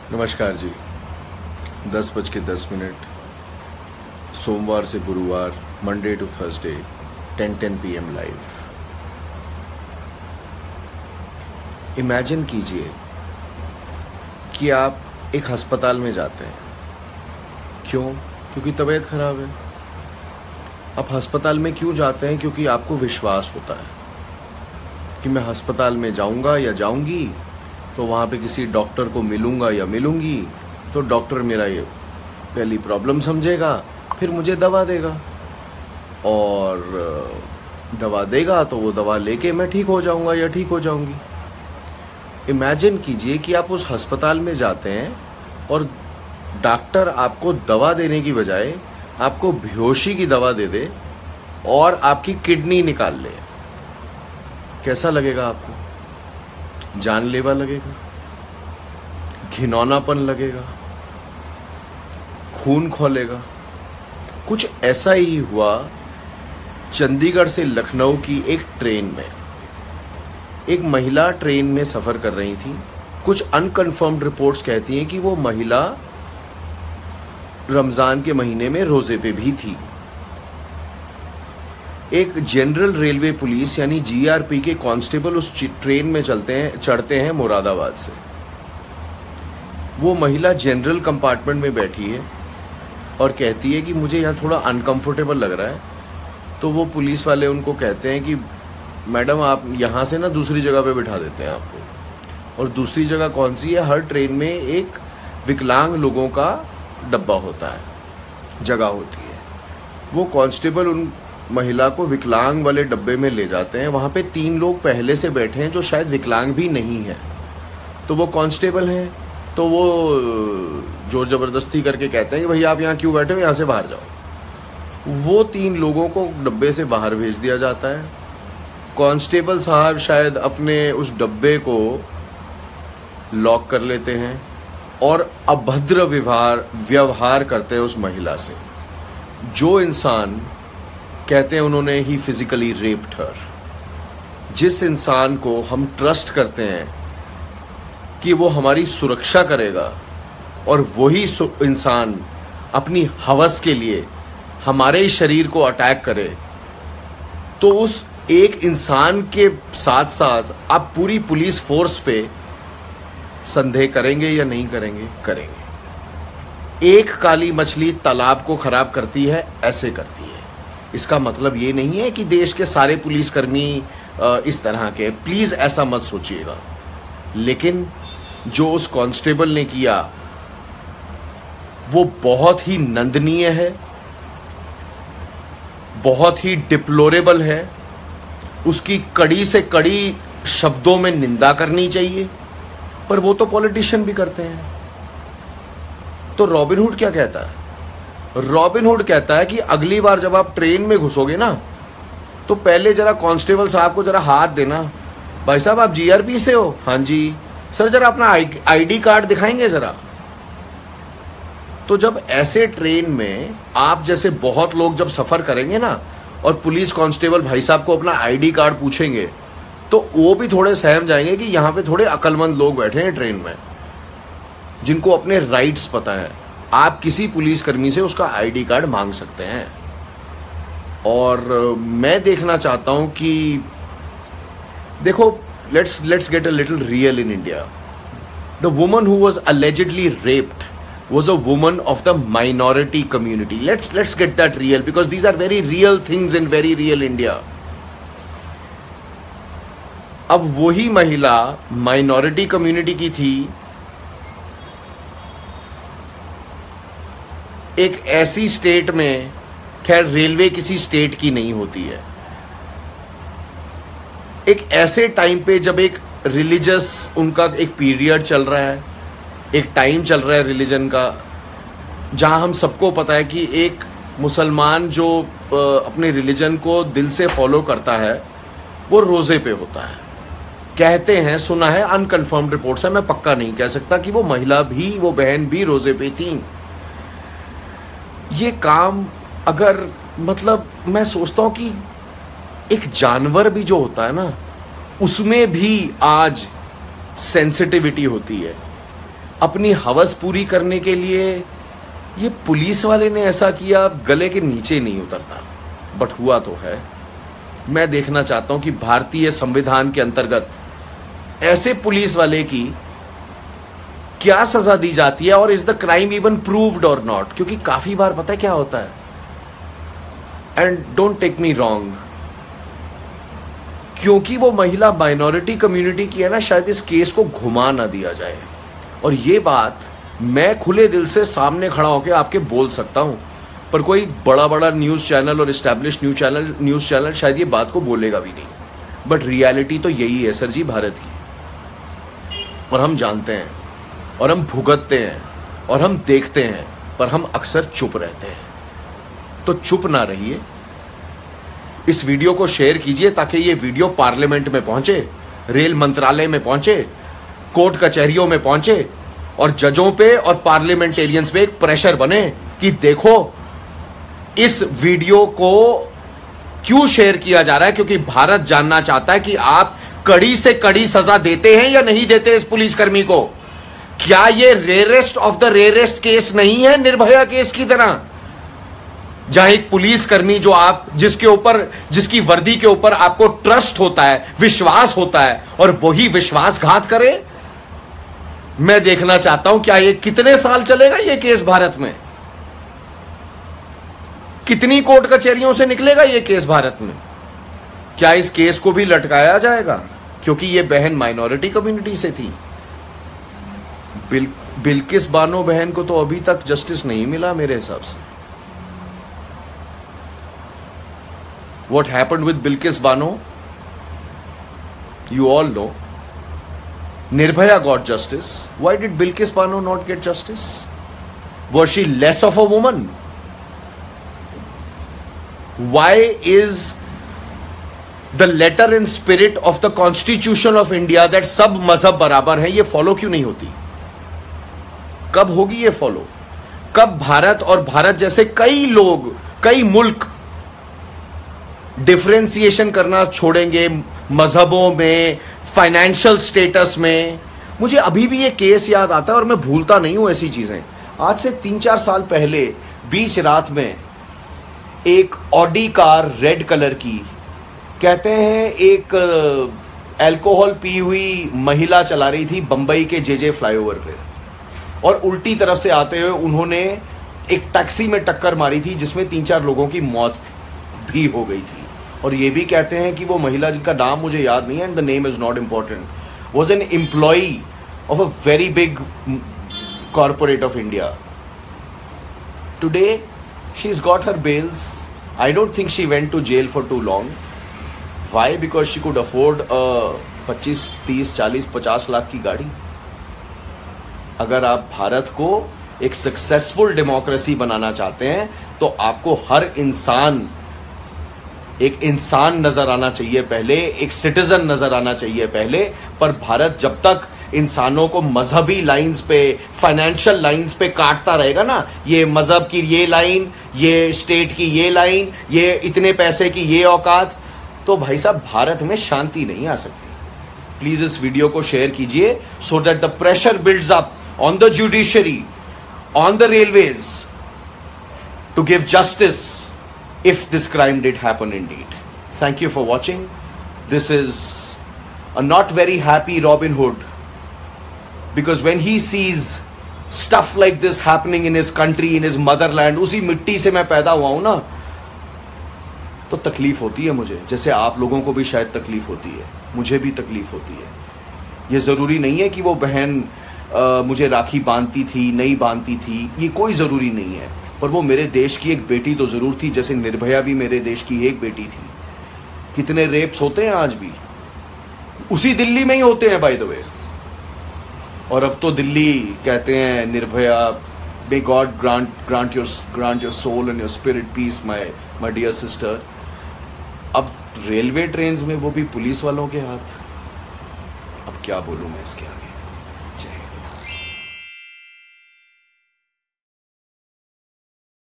नमस्कार जी। 10:10 सोमवार से गुरुवार, मंडे टू थर्सडे, 10:10 PM लाइव। इमेजिन कीजिए कि आप एक अस्पताल में जाते हैं। क्यों? क्योंकि तबीयत खराब है। आप अस्पताल में क्यों जाते हैं? क्योंकि आपको विश्वास होता है कि मैं अस्पताल में जाऊंगा या जाऊंगी तो वहाँ पे किसी डॉक्टर को मिलूंगा या मिलूंगी तो डॉक्टर मेरा ये पहली प्रॉब्लम समझेगा, फिर मुझे दवा देगा, और दवा देगा तो वो दवा लेके मैं ठीक हो जाऊंगा या ठीक हो जाऊंगी। इमेजिन कीजिए कि आप उस अस्पताल में जाते हैं और डॉक्टर आपको दवा देने की बजाय आपको बेहोशी की दवा दे दे और आपकी किडनी निकाल ले। कैसा लगेगा आपको? जानलेवा लगेगा, घिनौनापन लगेगा, खून खौलेगा। कुछ ऐसा ही हुआ चंडीगढ़ से लखनऊ की एक ट्रेन में। एक महिला ट्रेन में सफ़र कर रही थी। कुछ अनकन्फर्म्ड रिपोर्ट्स कहती हैं कि वो महिला रमज़ान के महीने में रोज़े पे भी थी। एक जनरल रेलवे पुलिस यानी GRP के कांस्टेबल उस ट्रेन में चढ़ते हैं मुरादाबाद से। वो महिला जनरल कंपार्टमेंट में बैठी है और कहती है कि मुझे यहाँ थोड़ा अनकंफर्टेबल लग रहा है। तो वो पुलिस वाले उनको कहते हैं कि मैडम आप यहाँ से ना दूसरी जगह पे बिठा देते हैं आपको। और दूसरी जगह कौन सी है? हर ट्रेन में एक विकलांग लोगों का डब्बा होता है, जगह होती है। वो कांस्टेबल उन महिला को विकलांग वाले डब्बे में ले जाते हैं। वहाँ पे 3 लोग पहले से बैठे हैं जो शायद विकलांग भी नहीं हैं। तो वो कांस्टेबल हैं, तो वो जोर ज़बरदस्ती करके कहते हैं कि भैया आप यहाँ क्यों बैठे हो, यहाँ से बाहर जाओ। वो 3 लोगों को डब्बे से बाहर भेज दिया जाता है। कांस्टेबल साहब शायद अपने उस डब्बे को लॉक कर लेते हैं और अभद्र व्यवहार करते हैं उस महिला से। जो इंसान कहते हैं उन्होंने ही फिजिकली रेप्ड हर। जिस इंसान को हम ट्रस्ट करते हैं कि वो हमारी सुरक्षा करेगा और वही इंसान अपनी हवस के लिए हमारे ही शरीर को अटैक करे, तो उस एक इंसान के साथ साथ आप पूरी पुलिस फोर्स पे संदेह करेंगे या नहीं करेंगे? करेंगे। एक काली मछली तालाब को खराब करती है, ऐसे करती है। इसका मतलब ये नहीं है कि देश के सारे पुलिसकर्मी इस तरह के, प्लीज ऐसा मत सोचिएगा। लेकिन जो उस कांस्टेबल ने किया वो बहुत ही निंदनीय है, बहुत ही डिप्लोरेबल है। उसकी कड़ी से कड़ी शब्दों में निंदा करनी चाहिए, पर वो तो पॉलिटिशियन भी करते हैं। तो रॉबिनहुड क्या कहता है? रॉबिनहुड कहता है कि अगली बार जब आप ट्रेन में घुसोगे ना, तो पहले जरा कांस्टेबल साहब को जरा हाथ देना। भाई साहब आप GRP से हो? हाँ जी। सर जरा अपना ID कार्ड दिखाएंगे जरा। तो जब ऐसे ट्रेन में आप जैसे बहुत लोग जब सफर करेंगे ना और पुलिस कांस्टेबल भाई साहब को अपना ID कार्ड पूछेंगे, तो वो भी थोड़े सहम जाएंगे कि यहाँ पे थोड़े अक्लमंद लोग बैठे हैं ट्रेन में जिनको अपने राइट्स पता है। आप किसी पुलिसकर्मी से उसका ID कार्ड मांग सकते हैं। और मैं देखना चाहता हूं कि देखो, let's get a little real in India. The woman who was allegedly raped was a woman of the minority community. Let's get that real, because these are very real things in very real India. अब वही महिला minority community की थी, एक ऐसी state में, खैर railway किसी स्टेट की नहीं होती है, एक ऐसे टाइम पे जब एक रिलीजियस उनका एक पीरियड चल रहा है, एक टाइम चल रहा है रिलीजन का, जहां हम सबको पता है कि एक मुसलमान जो अपने रिलीजन को दिल से फॉलो करता है वो रोज़े पे होता है। कहते हैं, सुना है, अनकन्फर्म्ड रिपोर्ट्स है, मैं पक्का नहीं कह सकता कि वो महिला भी, वो बहन भी रोज़े पे थी। ये काम अगर, मतलब मैं सोचता हूं कि एक जानवर भी जो होता है ना, उसमें भी आज सेंसिटिविटी होती है। अपनी हवस पूरी करने के लिए ये पुलिस वाले ने ऐसा किया, गले के नीचे नहीं उतरता, बट हुआ तो है। मैं देखना चाहता हूं कि भारतीय संविधान के अंतर्गत ऐसे पुलिस वाले की क्या सजा दी जाती है, और is the crime even proved और नॉट। क्योंकि काफी बार पता है क्या होता है, and don't take me wrong, क्योंकि वो महिला माइनॉरिटी कम्युनिटी की है ना, शायद इस केस को घुमा ना दिया जाए। और ये बात मैं खुले दिल से सामने खड़ा होकर आपके बोल सकता हूं, पर कोई बड़ा बड़ा न्यूज चैनल और एस्टैब्लिश न्यूज चैनल शायद ये बात को बोलेगा भी नहीं। बट रियलिटी तो यही है सर जी भारत की, और हम जानते हैं, और हम भुगतते हैं, और हम देखते हैं, पर हम अक्सर चुप रहते हैं। तो चुप ना रहिए, इस वीडियो को शेयर कीजिए ताकि ये वीडियो पार्लियामेंट में पहुंचे, रेल मंत्रालय में पहुंचे, कोर्ट कचहरियों में पहुंचे, और जजों पे और पार्लियामेंटेरियंस पे एक प्रेशर बने कि देखो इस वीडियो को क्यों शेयर किया जा रहा है, क्योंकि भारत जानना चाहता है कि आप कड़ी से कड़ी सजा देते हैं या नहीं देते इस पुलिसकर्मी को। क्या ये rarest of the rarest case नहीं है निर्भया केस की तरह, जहां एक पुलिसकर्मी जो आप जिसकी वर्दी के ऊपर आपको ट्रस्ट होता है, विश्वास होता है, और वही विश्वासघात करे। मैं देखना चाहता हूं क्या ये कितने साल चलेगा ये केस भारत में, कितनी कोर्ट कचहरियों से निकलेगा ये केस भारत में। क्या इस केस को भी लटकाया जाएगा क्योंकि ये बहन माइनॉरिटी कम्युनिटी से थी। बिल्किस बानो बहन को तो अभी तक जस्टिस नहीं मिला मेरे हिसाब से। What happened with Bilkis Bano? You all know. Nirbhaya got justice. Why did Bilkis Bano not get justice? Was she less of a woman? Why is the letter and spirit of the Constitution of India that सब मजहब बराबर है, ये follow क्यों नहीं होती? कब होगी ये फॉलो? कब भारत और भारत जैसे कई लोग, कई मुल्क डिफरेंशिएशन करना छोड़ेंगे मजहबों में, फाइनेंशियल स्टेटस में? मुझे अभी भी ये केस याद आता है और मैं भूलता नहीं हूं ऐसी चीजें। आज से 3-4 साल पहले बीच रात में एक ऑडी कार रेड कलर की, कहते हैं एक अल्कोहल पी हुई महिला चला रही थी बंबई के जेजे फ्लाईओवर पे, और उल्टी तरफ से आते हुए उन्होंने एक टैक्सी में टक्कर मारी थी जिसमें 3-4 लोगों की मौत भी हो गई थी। और ये भी कहते हैं कि वो महिला, जिनका नाम मुझे याद नहीं है, and the name is not important, was an employee of a very big corporate of India. Today she has got her bails. I don't think she went to jail for too long. Why? Because she could afford a 25, 30, 40, 50 lakh की गाड़ी। अगर आप भारत को एक successful democracy बनाना चाहते हैं तो आपको हर इंसान एक इंसान नजर आना चाहिए पहले, एक सिटीजन नजर आना चाहिए पहले। पर भारत जब तक इंसानों को मजहबी लाइंस पे, फाइनेंशियल लाइंस पे काटता रहेगा ना, ये मजहब की ये लाइन, ये स्टेट की ये लाइन, ये इतने पैसे की ये औकात, तो भाई साहब भारत में शांति नहीं आ सकती। प्लीज इस वीडियो को शेयर कीजिए so that the pressure builds up on the judiciary, on the railways, to give justice if this crime did happen indeed. Thank you for watching. This is a not very happy Robin Hood, because when he sees stuff like this happening in his country, in his motherland, उसी मिट्टी से मैं पैदा हुआ हूं ना, तो तकलीफ होती है मुझे, जैसे आप लोगों को भी शायद तकलीफ होती है, मुझे भी तकलीफ होती है। ये ज़रूरी नहीं है कि वो बहन मुझे राखी बांधती थी, नहीं बांधती थी, ये कोई ज़रूरी नहीं है, पर वो मेरे देश की एक बेटी तो ज़रूर थी, जैसे निर्भया भी मेरे देश की एक बेटी थी। कितने रेप्स होते हैं आज भी, उसी दिल्ली में ही होते हैं बाय द वे। और अब तो दिल्ली कहते हैं Nirbhaya, may God grant your soul and your spirit peace my dear sister. अब रेलवे ट्रेन्स में वो भी पुलिस वालों के हाथ। अब क्या बोलूँ मैं इसके आगे।